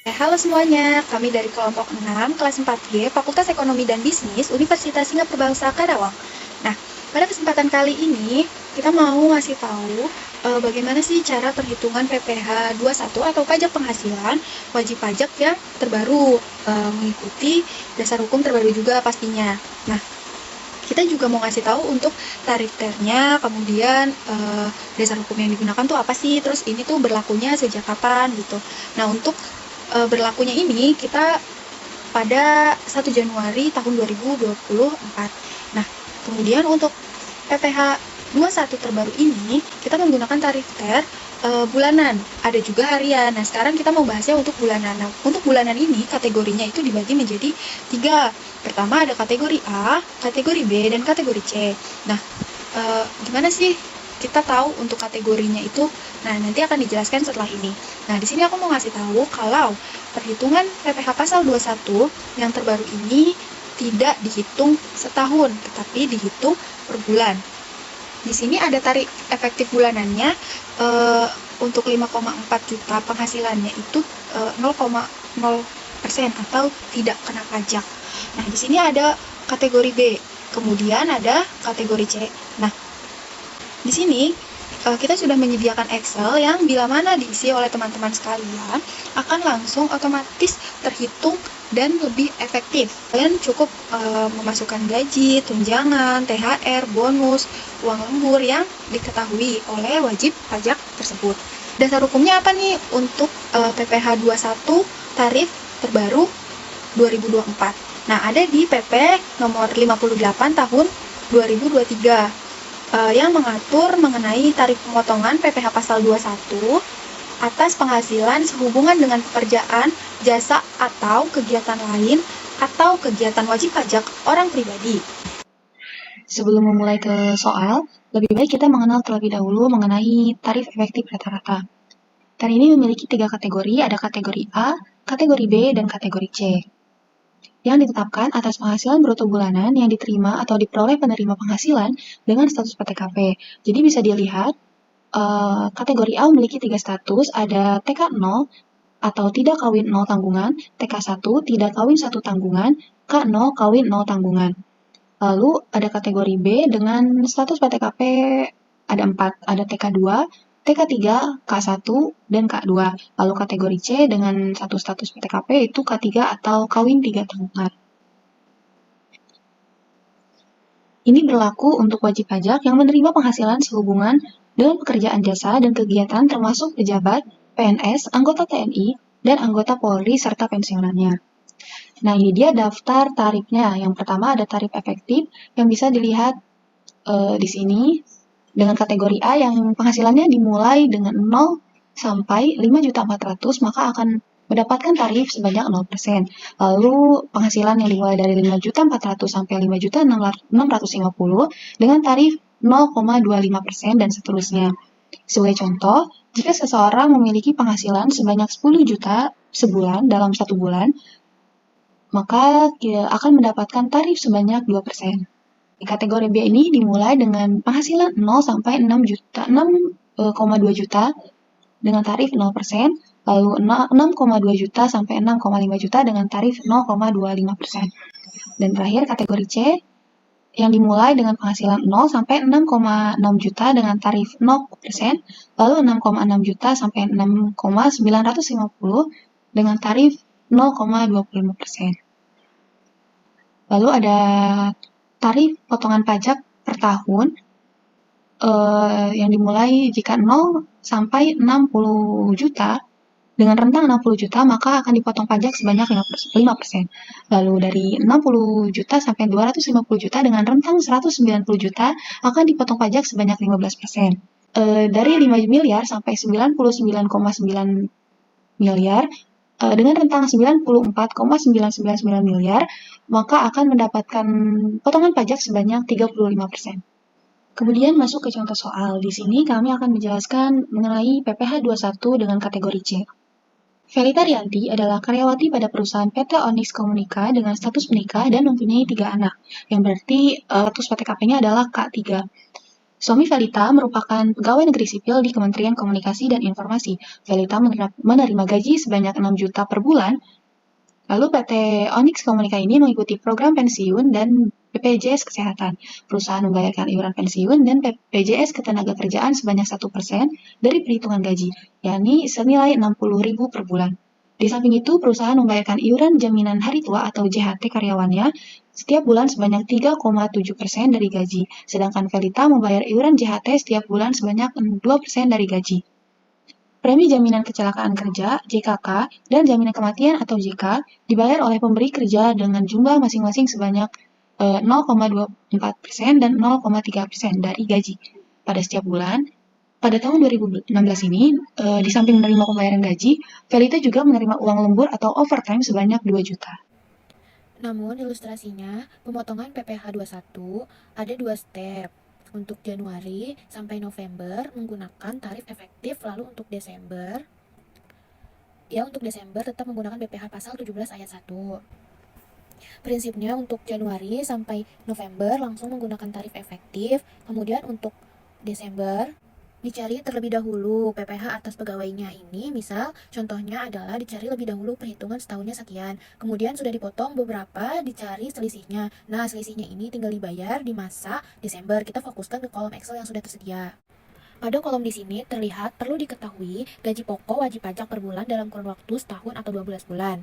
Halo semuanya, kami dari kelompok 6, kelas 4G, Fakultas Ekonomi dan Bisnis, Universitas Singapura Bangsa Karawang. Nah, pada kesempatan kali ini, kita mau ngasih tahu bagaimana sih cara perhitungan PPh 21 atau pajak penghasilan wajib pajak yang terbaru, mengikuti dasar hukum terbaru juga pastinya. Nah, kita juga mau ngasih tahu untuk tarif ternya, kemudian dasar hukum yang digunakan tuh apa sih, terus ini tuh berlakunya sejak kapan gitu. Nah, untuk berlakunya ini kita pada 1 Januari tahun 2024. Nah, kemudian untuk PPh 21 terbaru ini kita menggunakan tarif TER bulanan, ada juga harian. Nah, sekarang kita mau bahasnya untuk bulanan. Nah, untuk bulanan ini kategorinya itu dibagi menjadi 3. Pertama ada kategori A, kategori B, dan kategori C. Nah, gimana sih kita tahu untuk kategorinya itu? Nah, nanti akan dijelaskan setelah ini. Nah, di sini aku mau ngasih tahu kalau perhitungan PPh pasal 21 yang terbaru ini tidak dihitung setahun, tetapi dihitung per bulan. Di sini ada tarif efektif bulanannya untuk 5,4 juta penghasilannya itu 0,0% atau tidak kena pajak. Nah, di sini ada kategori B, kemudian ada kategori C. Nah, di sini kita sudah menyediakan Excel yang bila mana diisi oleh teman-teman sekalian akan langsung otomatis terhitung dan lebih efektif. Kalian cukup memasukkan gaji, tunjangan, THR, bonus, uang lembur yang diketahui oleh wajib pajak tersebut. Dasar hukumnya apa nih untuk PPh 21 tarif terbaru 2024? Nah, ada di PP nomor 58 tahun 2023 yang mengatur mengenai tarif pemotongan PPh pasal 21 atas penghasilan sehubungan dengan pekerjaan, jasa, atau kegiatan lain atau kegiatan wajib pajak orang pribadi. Sebelum memulai ke soal, lebih baik kita mengenal terlebih dahulu mengenai tarif efektif rata-rata. Tarif ini memiliki 3 kategori, ada kategori A, kategori B, dan kategori C. Yang ditetapkan atas penghasilan bruto bulanan yang diterima atau diperoleh penerima penghasilan dengan status PTKP. Jadi bisa dilihat, kategori A memiliki 3 status, ada TK0 atau tidak kawin 0 tanggungan, TK1 tidak kawin 1 tanggungan, K0 kawin 0 tanggungan. Lalu ada kategori B dengan status PTKP ada 4, ada TK2, TK3, K1, dan K2. Lalu kategori C dengan satu status PTKP itu K3 atau kawin 3 tanggungan. Ini berlaku untuk wajib pajak yang menerima penghasilan sehubungan dengan pekerjaan jasa dan kegiatan termasuk pejabat, PNS, anggota TNI, dan anggota Polri serta pensiunannya. Nah, ini dia daftar tarifnya. Yang pertama ada tarif efektif yang bisa dilihat di sini dengan kategori A yang penghasilannya dimulai dengan 0 sampai 5.400.000 maka akan mendapatkan tarif sebanyak 0%. Lalu penghasilan yang dimulai dari 5.400.000 sampai 5.650.000 dengan tarif 0,25% dan seterusnya. Sebagai contoh, jika seseorang memiliki penghasilan sebanyak 10 juta sebulan dalam 1 bulan, maka akan mendapatkan tarif sebanyak 2%. Di kategori B ini dimulai dengan penghasilan 0 sampai 6,2 juta dengan tarif 0%, lalu 6,2 juta sampai 6,5 juta dengan tarif 0,25%. Dan terakhir kategori C yang dimulai dengan penghasilan 0 sampai 6,6 juta dengan tarif 0%, lalu 6,6 juta sampai 6,950 dengan tarif 0,25%. Lalu ada tarif potongan pajak per tahun yang dimulai jika 0 sampai 60 juta dengan rentang 60 juta maka akan dipotong pajak sebanyak 5%. Lalu dari 60 juta sampai 250 juta dengan rentang 190 juta akan dipotong pajak sebanyak 15%. Dari 5 miliar sampai 99,9 miliar dengan rentang 94,999 miliar, maka akan mendapatkan potongan pajak sebanyak 35%. Kemudian masuk ke contoh soal. Di sini kami akan menjelaskan mengenai PPh 21 dengan kategori C. Felita Rianti adalah karyawati pada perusahaan PT Onyx Komunika dengan status menikah dan mempunyai 3 anak, yang berarti status PTKP-nya adalah K3. Suami Velita merupakan pegawai negeri sipil di Kementerian Komunikasi dan Informasi. Velita menerima gaji sebanyak 6 juta per bulan. Lalu PT Onyx Komunika ini mengikuti program pensiun dan BPJS Kesehatan. Perusahaan membayarkan iuran pensiun dan BPJS Ketenagakerjaan sebanyak 1% dari perhitungan gaji, yakni senilai 60.000 per bulan. Di samping itu, perusahaan membayarkan iuran jaminan hari tua atau JHT karyawannya setiap bulan sebanyak 3,7% dari gaji, sedangkan Velita membayar iuran JHT setiap bulan sebanyak 2% dari gaji. Premi Jaminan Kecelakaan Kerja (JKK) dan Jaminan Kematian atau JK dibayar oleh pemberi kerja dengan jumlah masing-masing sebanyak 0,24% dan 0,3% dari gaji pada setiap bulan. Pada tahun 2016 ini, di samping menerima pembayaran gaji, Velita juga menerima uang lembur atau overtime sebanyak 2 juta. Namun ilustrasinya, pemotongan PPh 21 ada 2 step. Untuk Januari sampai November menggunakan tarif efektif, lalu untuk Desember tetap menggunakan PPh pasal 17 ayat 1. Prinsipnya untuk Januari sampai November langsung menggunakan tarif efektif, kemudian untuk Desember dicari terlebih dahulu PPh atas pegawainya ini, misal contohnya adalah dicari lebih dahulu perhitungan setahunnya sekian, kemudian sudah dipotong beberapa, dicari selisihnya. Nah, selisihnya ini tinggal dibayar di masa Desember. Kita fokuskan ke kolom Excel yang sudah tersedia. Pada kolom di sini terlihat perlu diketahui gaji pokok wajib pajak per bulan dalam kurun waktu setahun atau 12 bulan.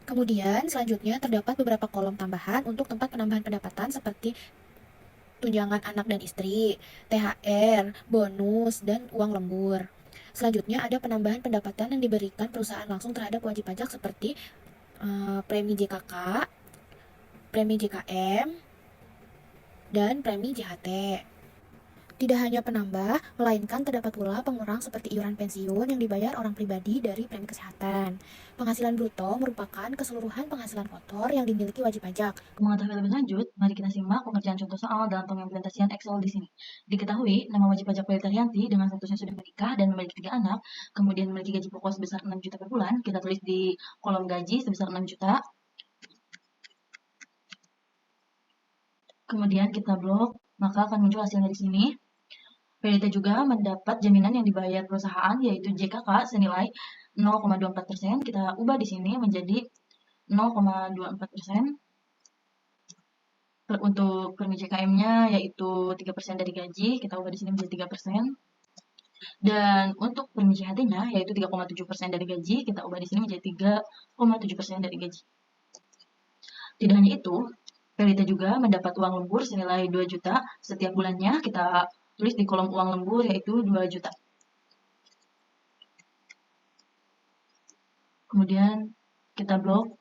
Kemudian selanjutnya terdapat beberapa kolom tambahan untuk tempat penambahan pendapatan seperti tunjangan anak dan istri, THR, bonus, dan uang lembur. Selanjutnya ada penambahan pendapatan yang diberikan perusahaan langsung terhadap wajib pajak seperti premi JKK, premi JKM, dan premi JHT. Tidak hanya penambah, melainkan terdapat pula pengurang seperti iuran pensiun yang dibayar orang pribadi dari premi kesehatan. Penghasilan bruto merupakan keseluruhan penghasilan kotor yang dimiliki wajib pajak. Mengetahui lebih lanjut, mari kita simak pengerjaan contoh soal dalam pengimplementasian Excel di sini. Diketahui, nama wajib pajak Velita Rianti dengan statusnya sudah menikah dan memiliki 3 anak, kemudian memiliki gaji pokok sebesar 6 juta per bulan. Kita tulis di kolom gaji sebesar 6 juta. Kemudian kita blok, maka akan muncul hasilnya di sini. Velita juga mendapat jaminan yang dibayar perusahaan yaitu JKK senilai 0,24%. Kita ubah di sini menjadi 0,24%. Untuk premi JKM-nya yaitu 3% dari gaji, kita ubah di sini menjadi 3%. Dan untuk premi JHT-nya yaitu 3,7% dari gaji, kita ubah di sini menjadi 3,7% dari gaji. Tidak hanya itu, Velita juga mendapat uang lembur senilai 2 juta setiap bulannya. Kita tulis di kolom uang lembur yaitu 2 juta. Kemudian kita blok,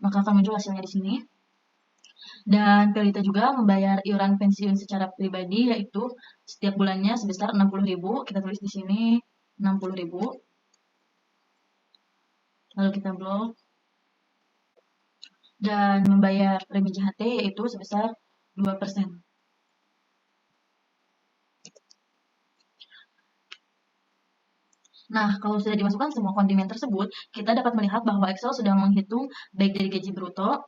maka akan muncul hasilnya di sini. Dan Velita juga membayar iuran pensiun secara pribadi yaitu setiap bulannya sebesar 60.000. Kita tulis di sini 60.000. Lalu kita blok. Dan membayar premi JHT yaitu sebesar 2%. Nah, kalau sudah dimasukkan semua kondimen tersebut, kita dapat melihat bahwa Excel sudah menghitung baik dari gaji bruto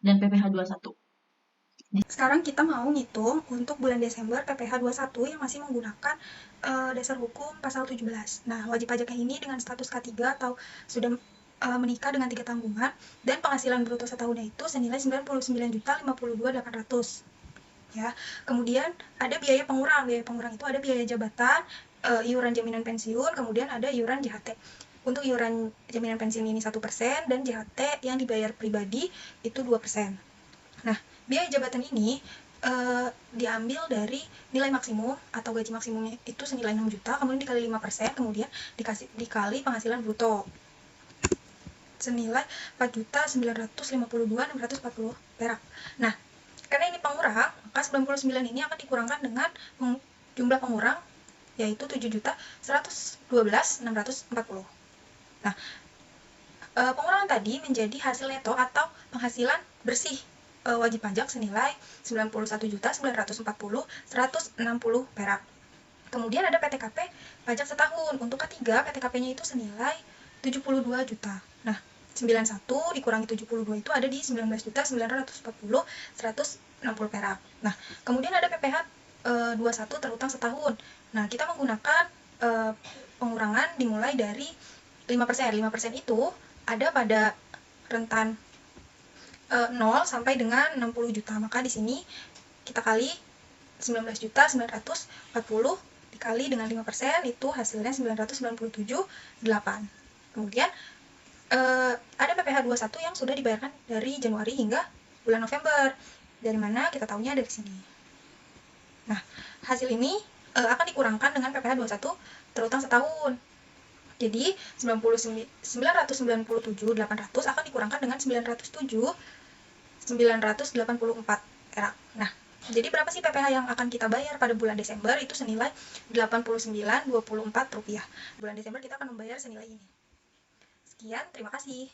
dan PPh 21. Sekarang kita mau ngitung untuk bulan Desember PPh 21 yang masih menggunakan dasar hukum pasal 17. Nah, wajib pajaknya ini dengan status K3 atau sudah menikah dengan 3 tanggungan dan penghasilan bruto setahunnya itu senilai 99.052.800. Ya. Kemudian ada biaya pengurang. Biaya pengurang itu ada biaya jabatan, iuran jaminan pensiun, kemudian ada iuran JHT. Untuk iuran jaminan pensiun ini 1% dan JHT yang dibayar pribadi itu 2%. Nah, biaya jabatan ini diambil dari nilai maksimum atau gaji maksimumnya itu senilai 6 juta, kemudian dikali 5%, kemudian dikali penghasilan bruto senilai 4.952.640 perak. Nah, karena ini pengurang, maka 99 ini akan dikurangkan dengan jumlah pengurang yaitu 7.112.640. Nah, pengurangan tadi menjadi hasil neto atau penghasilan bersih wajib pajak senilai 91.940.160 perak. Kemudian ada PTKP pajak setahun. Untuk K3, PTKP-nya itu senilai 72 juta. Nah, 91 dikurangi 72 itu ada di 19.940.160 60 perak. Nah, kemudian ada PPh 21 terutang setahun. Nah, kita menggunakan pengurangan dimulai dari 5%. 5% itu ada pada rentan 0 sampai dengan 60 juta. Maka di sini kita kali 19.940 dikali dengan 5% itu hasilnya 997,8. Kemudian ada PPh 21 yang sudah dibayarkan dari Januari hingga bulan November. Dari mana kita tahunya dari sini. Nah, hasil ini akan dikurangkan dengan PPh 21 terutang setahun. Jadi 997.800 akan dikurangkan dengan 984 perak. Nah, jadi berapa sih PPh yang akan kita bayar pada bulan Desember? Itu senilai Rp89,24. Bulan Desember kita akan membayar senilai ini. Sekian, terima kasih.